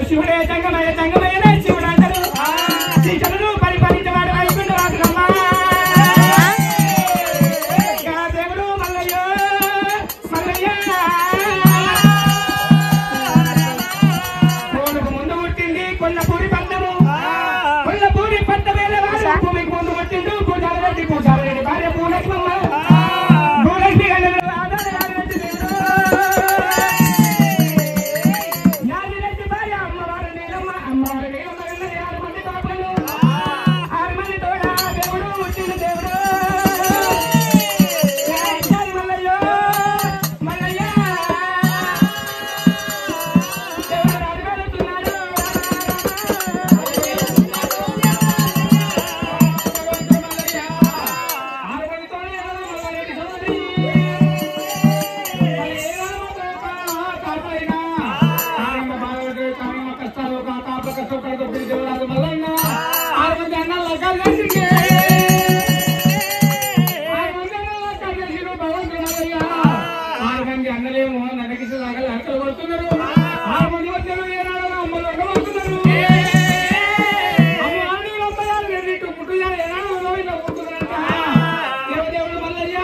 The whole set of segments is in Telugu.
శివుడే జంగమయ్య జంగమయ్యనే శివుడు అంటారు శ్రీచరుడు పరిపాలించేవాడు అయిపోయిన వాసులమ్మా దేవుడు మల్లయ్య మల్లయ్య కోడుకు ముందు పుట్టింది కొల్లపూరి పట్టము కొల్లపూరి పట్ట వేరే వాడు భూమికి ముందు పుట్టిండు పూజారి రెడ్డి భార్య పూలక్ష్మమ్మ పూలక్ష్మి అన్నలేమో నడకిసి దాకా అక్కలు కొడుతున్నారు 6 మంది వచ్చారు ఏనాడో అమ్మలు కొడుతున్నారు దేవుడు మల్లయ్య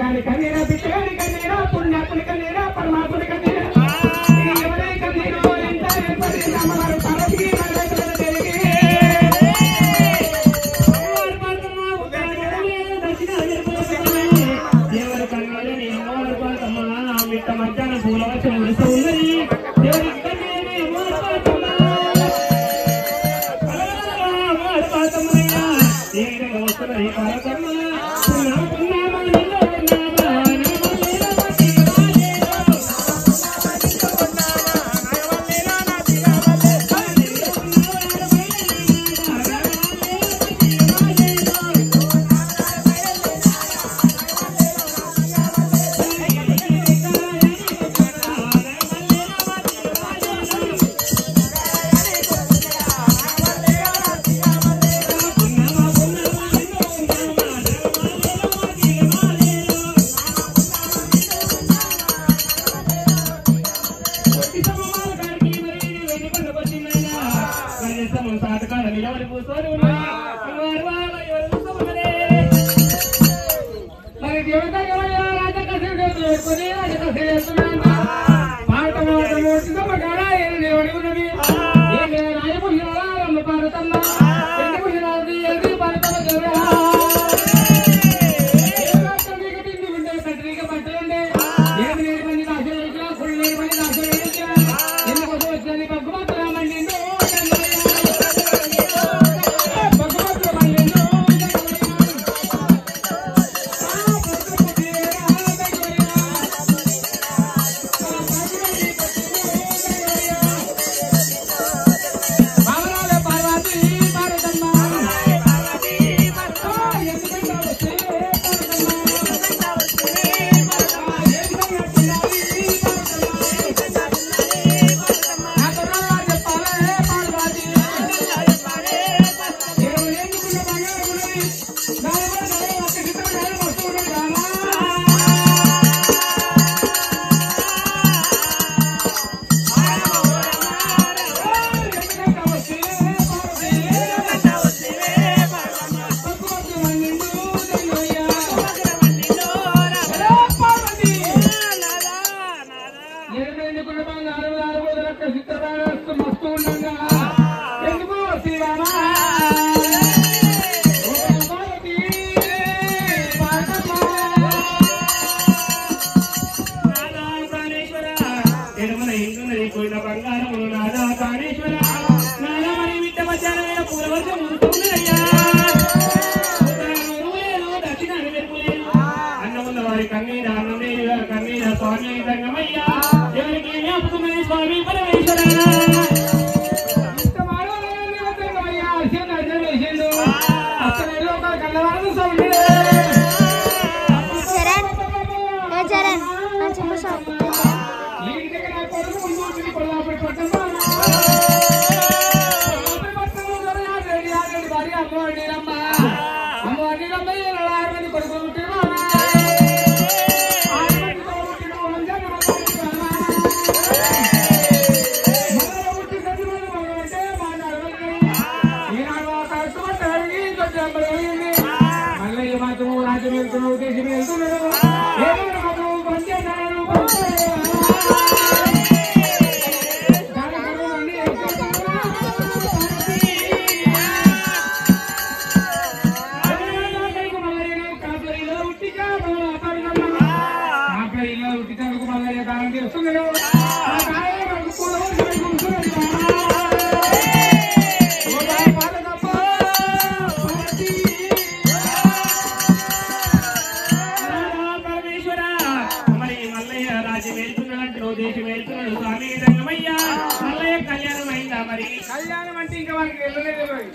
బిచ్చగాని కన్నీరా బిచ్చగాని కన్నీరా పుణ్యాత్ముని కన్నీరా పరమాత్ముని కన్నీరా ఎవరి కన్నీరు ఎంత ఏర్పడి అమ్మవారు పార్వతికి దేవుడి కన్నీరని అమ్మవారు పార్వతమ్మ మిట్ట మధ్యాహ్నం పూల వర్షం కురుస్తూ ఉన్నది దేవుడి కన్నీరని అమ్మవారు పార్వతమ్మ అమ్మవారు పార్వతమ్మయ్యా ఈ విధంగా వస్తున్నది పార్వతమ్మ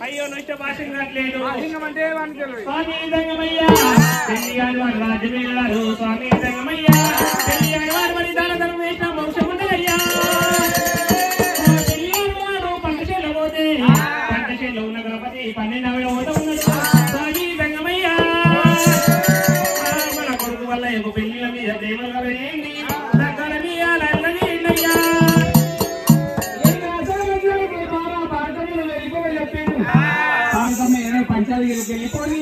అయ్యో నష్ట భాషం కావట్లేదు స్వామి దంగమయ్యా పెళ్లిగారు వారు రాజమేళారు స్వామి దంగమయ్యా పెళ్లిగారు వారు మరి దాన ధర్మేశ వంశం ఉండదయ్యా పెళ్లిగారు వారు పంటశేలో పోతే పంటశేలో ఉన్న గణపతి 12వ ఓట ఉన్నాడు స్వామి దంగమయ్యా మన కొడుకు వల్ల ఏమో పెళ్లిల మీద దేవుల ఏంటి దగ్గర మీద అల్లది ఇల్లయ్యా పంచాయతీకి వెళ్ళిపోయి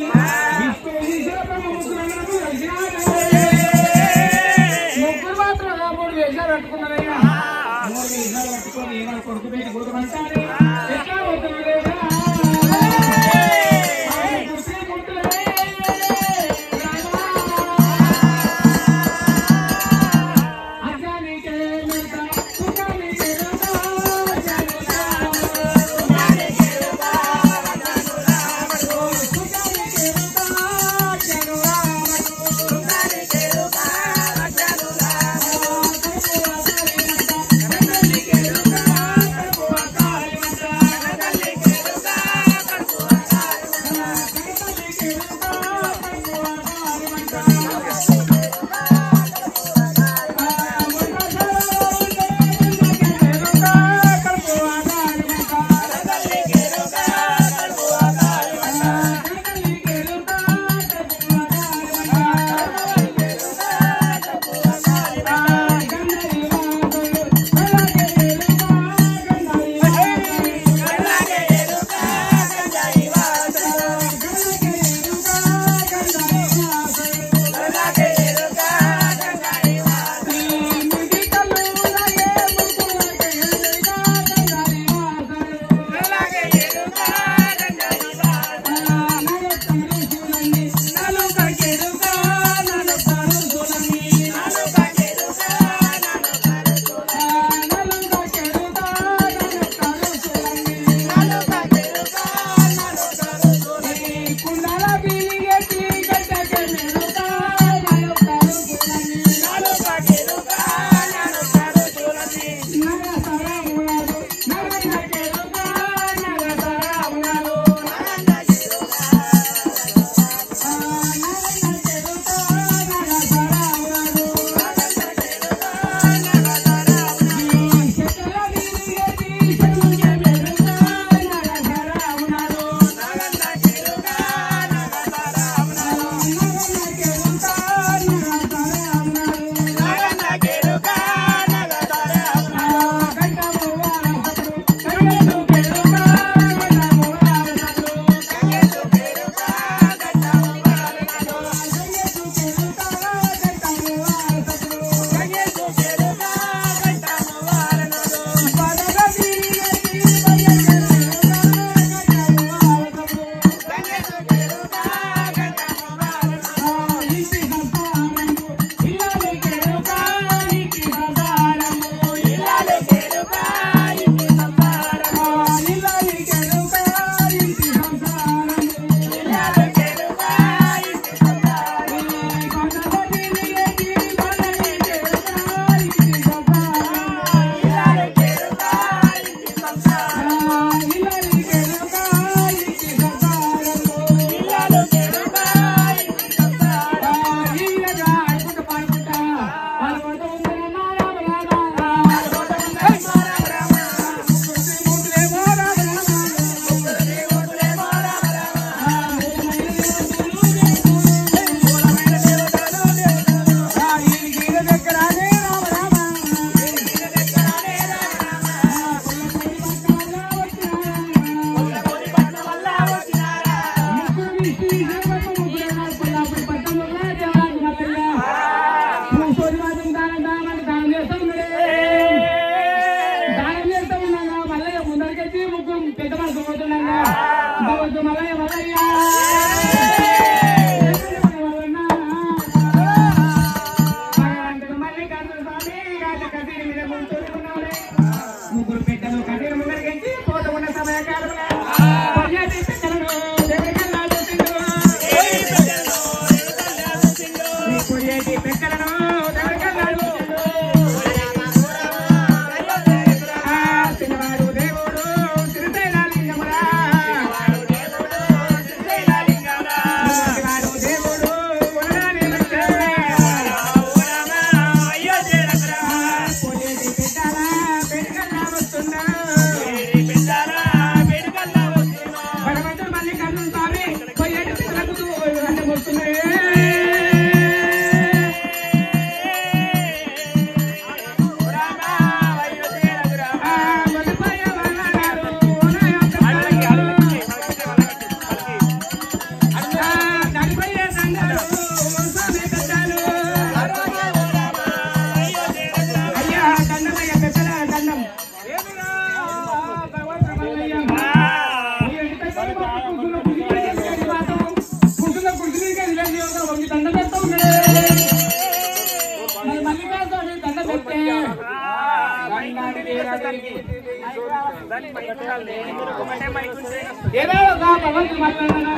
ఏదో భగవంతుడు మాట్లాడినా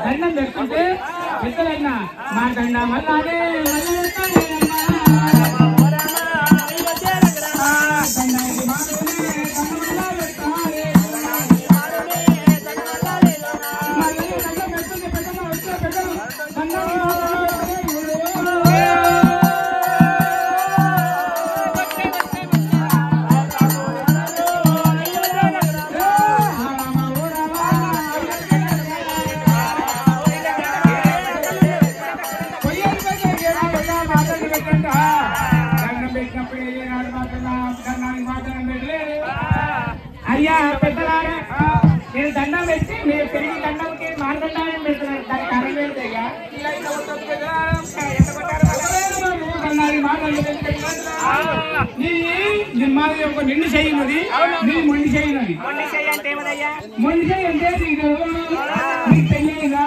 దండం పెట్టుకుంటే పెద్దలైనా మా దండ మళ్ళీ అయ్యా పెద్దలారా నేను దండం పెట్టి మీరు తిరిగి దండంకి మారదండాన్ని పెడుతున్నారు దానికి అరవై వేలు అయ్యా మాది ఒక నిండు చేయన్నది నీ మొండి చేయన్నది మొండి చేయి అంటే నీకు పెళ్ళిగా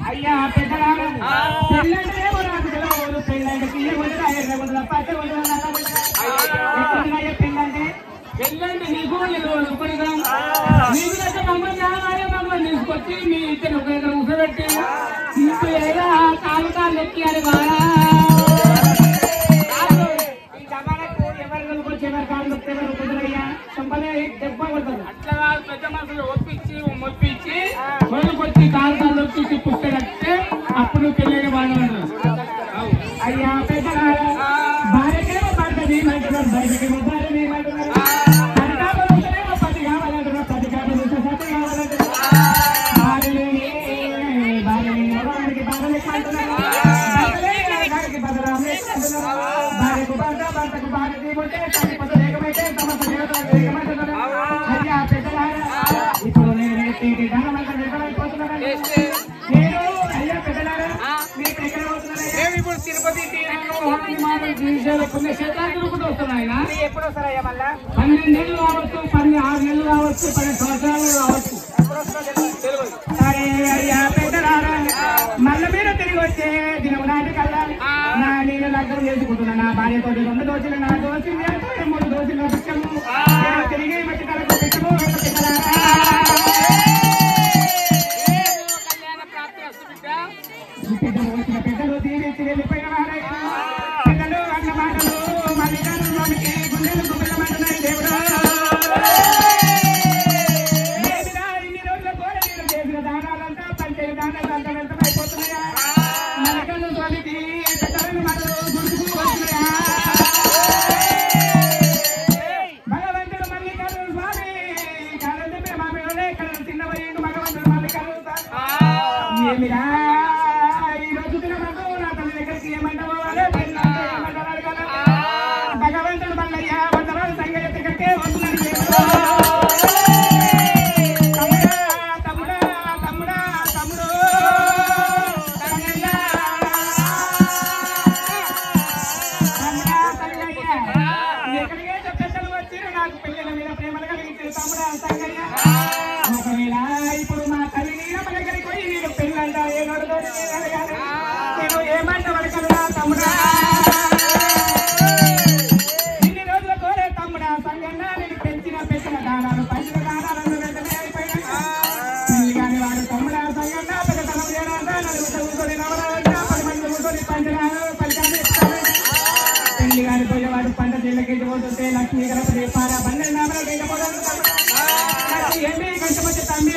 అయ్యా పెద్దలారా పెళ్ళంటే పెళ్ళంటే నీకు నీకు మమ్మల్ని తీసుకొచ్చి మీ ఇద్దరు ఒక దగ్గర కూర్చోబెట్టి నీకు ఏదో కాలు కాళ్ళు ఎక్కియాలి బాగా ఈ జమానకు ఎవరు వచ్చి ఎవరు కాళ్ళు నొప్పి ఎవరు కుదరయ్యా చంపలే దెబ్బ కొడతారు అట్లా పెద్ద మనుషులు ఒప్పించి మొప్పించి కొనుకొచ్చి కాలు కాళ్ళు వచ్చి పుస్తకట్టే అప్పుడు పెళ్ళైన వాళ్ళు అయ్యా పెద్దలారా భార్యకేమో పడుతుంది ఏమంటున్నారు భార్యకేమో భార్య ఏమంటున్నారు పదికేమో పది కావాలంటున్నారు పది కావాలి సతి కావాలంటున్నారు భార్యని భగవానికి బాధలు అంటున్నారు భార్యకి బదలామే అంటున్నారు భార్యకు భర్తకు భార్యకి పోతే తల్లిపోతే ఏకమైతే సమస్య ఏకమంటున్నారు అయ్యా పెద్దలారా ఇప్పుడు నేను ధనమంతా నిర్వహిపోతున్నాను నేను అయ్యా పెద్దలారా మీకు ఎక్కడ అవుతున్నారా ఇప్పుడు తిరుపతి పుణ్యక్షేత్రాలు వస్తున్నాయన ఎప్పుడు వస్తారయ్యా మళ్ళా 12 నెలలు కావచ్చు 16 నెలలు కావచ్చు 10 సంవత్సరాలు కావచ్చు సరే అయ్యా పెద్దలారా మళ్ళీ మీరు తిరిగి వచ్చే దినం నాటి కల్లా నేను లగ్నం చేసుకుంటున్నా నా భార్యతో 2 దోశలు నా దోశలు 3 దోశలు పిచ్చము తిరిగి మట్టి కలకు పిచ్చము కళ్యాణ ప్రాప్తి వస్తుంది పెద్దలు తీరెత్తి వెళ్ళిపోయిన వారైనా పిల్లలు అన్న మాటలు మల్లికార్జునునికి గుండెలకు పిల్లమంటున్నాయి దేవుడు ఇన్ని రోజుల కూడా నేను చేసిన దానాలంతా పంచేది దానాలంతా వ్యర్థమైపోతున్నాయా మల్లికార్జున స్వామికి పెద్దలను మాటలు గుర్తుకు వస్తున్నాయా భగవంతుడు మల్లికార్జున స్వామి కాలం చెప్పిన మా పిల్లలే కళ్ళు చిన్నవయ్యిండు భగవంతుడు మల్లికార్జున స్వామి ఏమిరా భగవంతుడు మల్లయ్య వందనాలు సంగతి కట్టే వస్తున్నాడు తమ్ముడా తమ్ముడా తమ్ముడు ఎక్కడికైతే పెద్దలు వచ్చి నాకు పిల్లల మీద ప్రేమలు కలిగించారు తమ్ముడా సంగయ్య ఒకవేళ ఇప్పుడు మా తల్లి నీళ్ళ దగ్గరికి పోయి నేను పెళ్ళంటా ఏ నడుదో నేను ఏమంట వడకలుగా తమ్ముడా ఇన్ని రోజుల కోరే తమ్ముడా సంగన్న నేను పెంచిన దానాలు పంచిన దానాలను వెంటనే అయిపోయినా పెళ్లి కాని వాడు తమ్ముడా సంగన్న పెద్ద తనం చేయడా నలుగురు నవరాలంట 10 మంది కూర్చొని పంచనాలు పంచాన్ని పెళ్లి కాని పోయేవాడు పంట చెల్లకెళ్ళి పోతుంటే లక్ష్మీ గణపతి పారా 12 నామలు పోతుంది ఏమి కంటపతి తమ్మి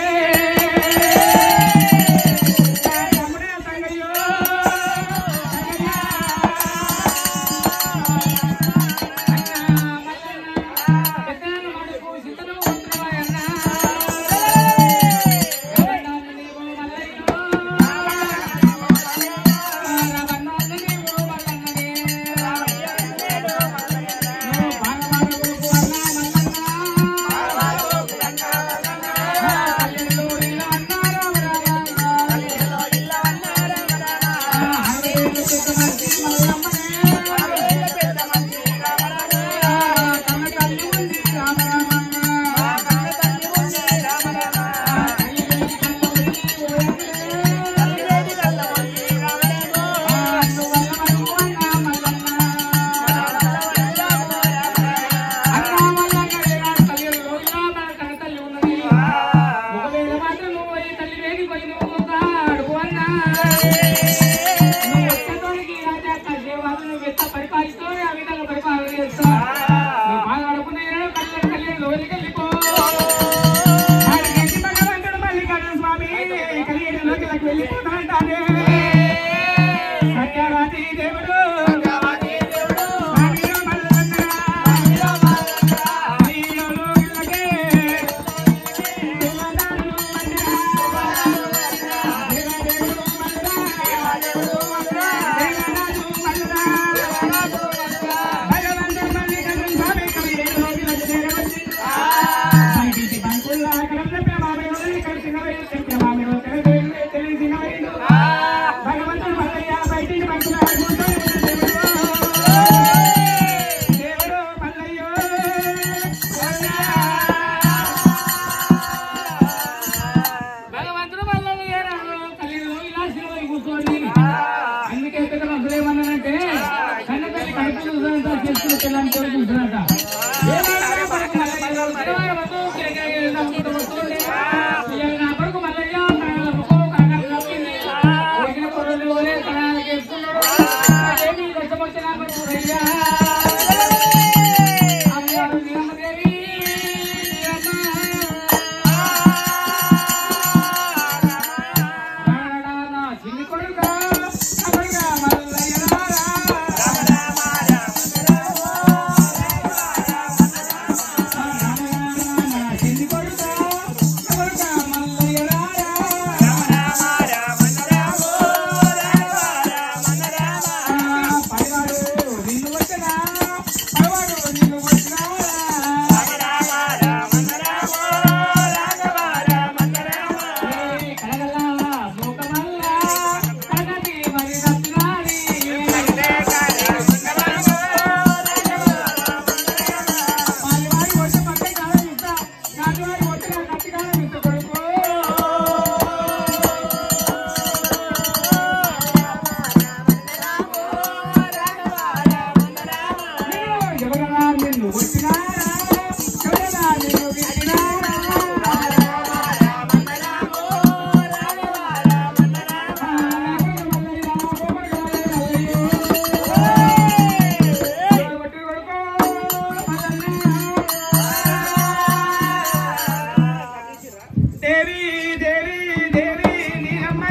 దేవి దేవి దేవి నీలమ్మ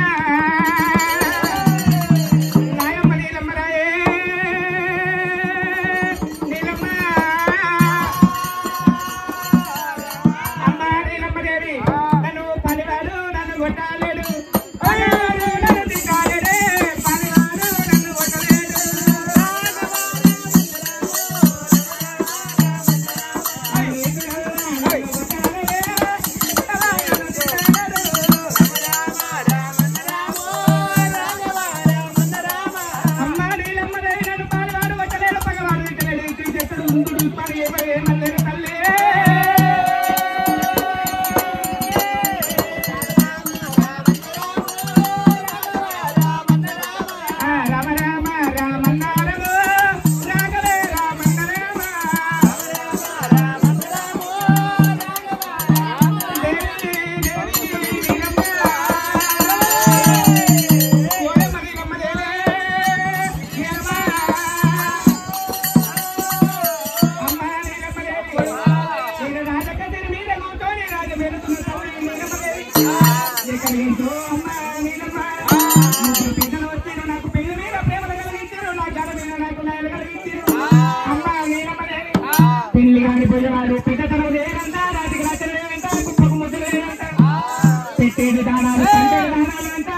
నాయమ్మ నీలమ్మ రాయే నీలమ్మ అమ్మ నీలమ్మ దేవి నన్ను పనివాడు నన్ను కొట్టాలేడు నన్ను తిట్టాలేడే పనివాడు నన్ను కొట్టలేడు పెళ్లి కానిపోయేవాడు పెద్దతనం లేదంట రాజుకి రాత్రి లేదంట కుప్పకు ముద్దు లేదంట పెట్టేది దానాలు దానాలు అంట